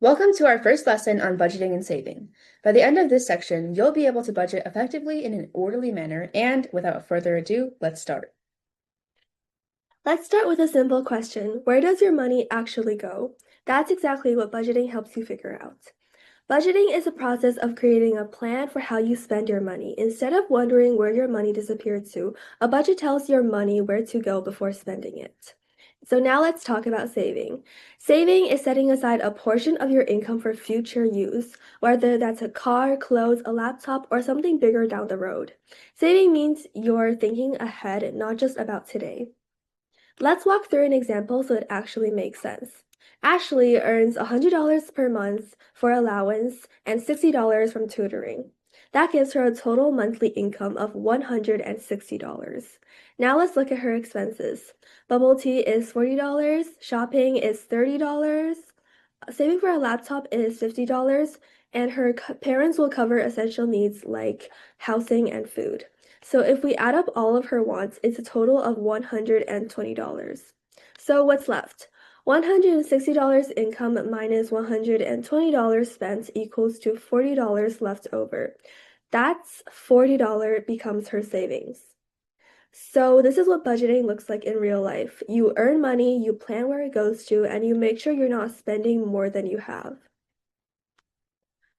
Welcome to our first lesson on budgeting and saving. By the end of this section, you'll be able to budget effectively in an orderly manner, and without further ado, let's start. Let's start with a simple question. Where does your money actually go? That's exactly what budgeting helps you figure out. Budgeting is a process of creating a plan for how you spend your money. Instead of wondering where your money disappeared to, a budget tells your money where to go before spending it. So now let's talk about saving. Saving is setting aside a portion of your income for future use, whether that's a car, clothes, a laptop, or something bigger down the road. Saving means you're thinking ahead, not just about today. Let's walk through an example so it actually makes sense. Ashley earns $100 per month for allowance and $60 from tutoring. That gives her a total monthly income of $160. Now let's look at her expenses. Bubble tea is $40, shopping is $30, saving for a laptop is $50, and her parents will cover essential needs like housing and food. So if we add up all of her wants, it's a total of $120. So what's left? $160 income minus $120 spent equals to $40 left over. That's $40 becomes her savings. So this is what budgeting looks like in real life. You earn money, you plan where it goes to, and you make sure you're not spending more than you have.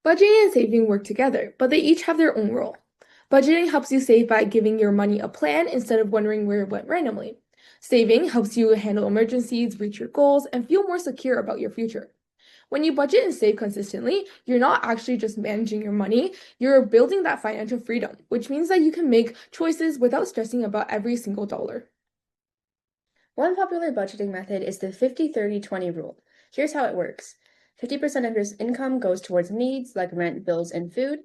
Budgeting and saving work together, but they each have their own role. Budgeting helps you save by giving your money a plan instead of wondering where it went randomly. Saving helps you handle emergencies, reach your goals, and feel more secure about your future. When you budget and save consistently, you're not actually just managing your money, you're building that financial freedom, which means that you can make choices without stressing about every single dollar. One popular budgeting method is the 50-30-20 rule. Here's how it works. 50% of your income goes towards needs like rent, bills, and food.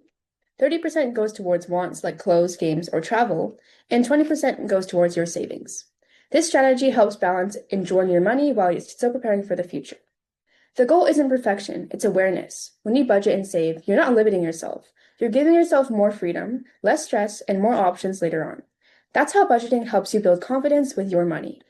30% goes towards wants like clothes, games, or travel, and 20% goes towards your savings. This strategy helps balance enjoying your money while you're still preparing for the future. The goal isn't perfection, it's awareness. When you budget and save, you're not limiting yourself. You're giving yourself more freedom, less stress, and more options later on. That's how budgeting helps you build confidence with your money.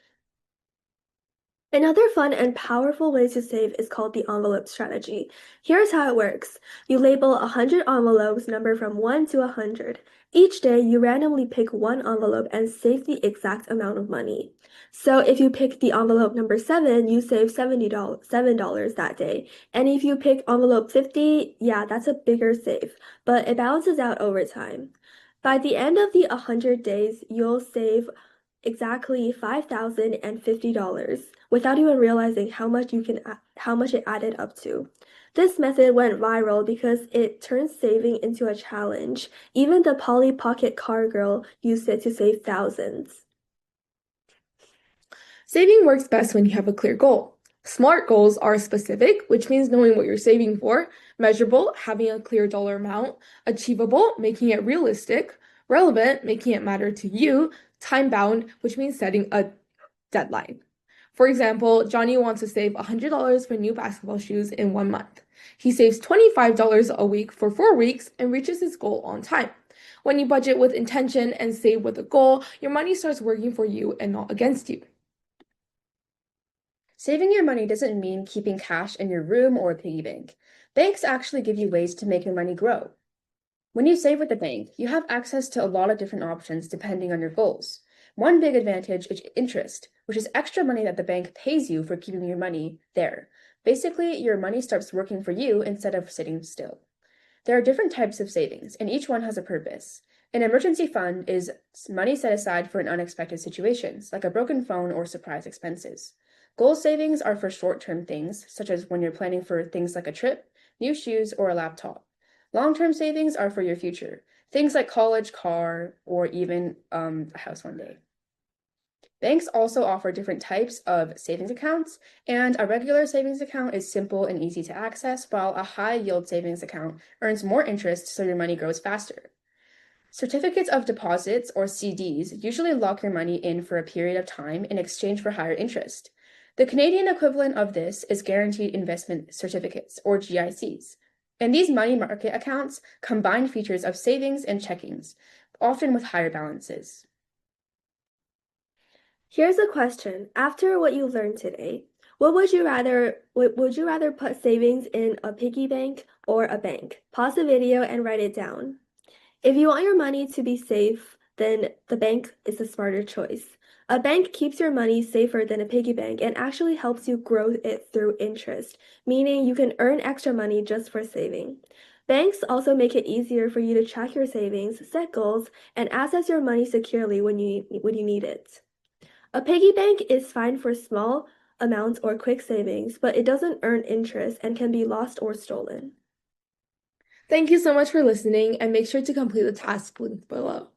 Another fun and powerful way to save is called the envelope strategy. Here's how it works. You label 100 envelopes numbered from 1 to 100. Each day, you randomly pick one envelope and save the exact amount of money. So if you pick the envelope number 7, you save $7 that day. And if you pick envelope 50, yeah, that's a bigger save, but it balances out over time. By the end of the 100 days, you'll save exactly $5,050 without even realizing how much it added up to. This method went viral because it turned saving into a challenge. Even the Polly Pocket car girl used it to save thousands. Saving works best when you have a clear goal. SMART goals are specific, which means knowing what you're saving for, measurable, having a clear dollar amount, achievable, making it realistic, relevant, making it matter to you, time bound, which means setting a deadline. For example, Johnny wants to save $100 for new basketball shoes in 1 month. He saves $25 a week for 4 weeks and reaches his goal on time. When you budget with intention and save with a goal, your money starts working for you and not against you. Saving your money doesn't mean keeping cash in your room or a piggy bank. Banks actually give you ways to make your money grow. When you save with the bank, you have access to a lot of different options depending on your goals. One big advantage is interest, which is extra money that the bank pays you for keeping your money there. Basically, your money starts working for you instead of sitting still. There are different types of savings, and each one has a purpose. An emergency fund is money set aside for unexpected situations, like a broken phone or surprise expenses. Goal savings are for short-term things, such as when you're planning for things like a trip, new shoes, or a laptop. Long-term savings are for your future, things like college, car, or even a house one day. Banks also offer different types of savings accounts, and a regular savings account is simple and easy to access, while a high-yield savings account earns more interest so your money grows faster. Certificates of deposits, or CDs, usually lock your money in for a period of time in exchange for higher interest. The Canadian equivalent of this is Guaranteed Investment Certificates, or GICs. And these money market accounts combine features of savings and checkings, often with higher balances. Here's a question. After what you learned today, Would you rather put savings in a piggy bank or a bank? Pause the video and write it down. If you want your money to be safe, then the bank is the smarter choice. A bank keeps your money safer than a piggy bank and actually helps you grow it through interest, meaning you can earn extra money just for saving. Banks also make it easier for you to track your savings, set goals, and access your money securely when you need it. A piggy bank is fine for small amounts or quick savings, but it doesn't earn interest and can be lost or stolen. Thank you so much for listening, and make sure to complete the task linked below.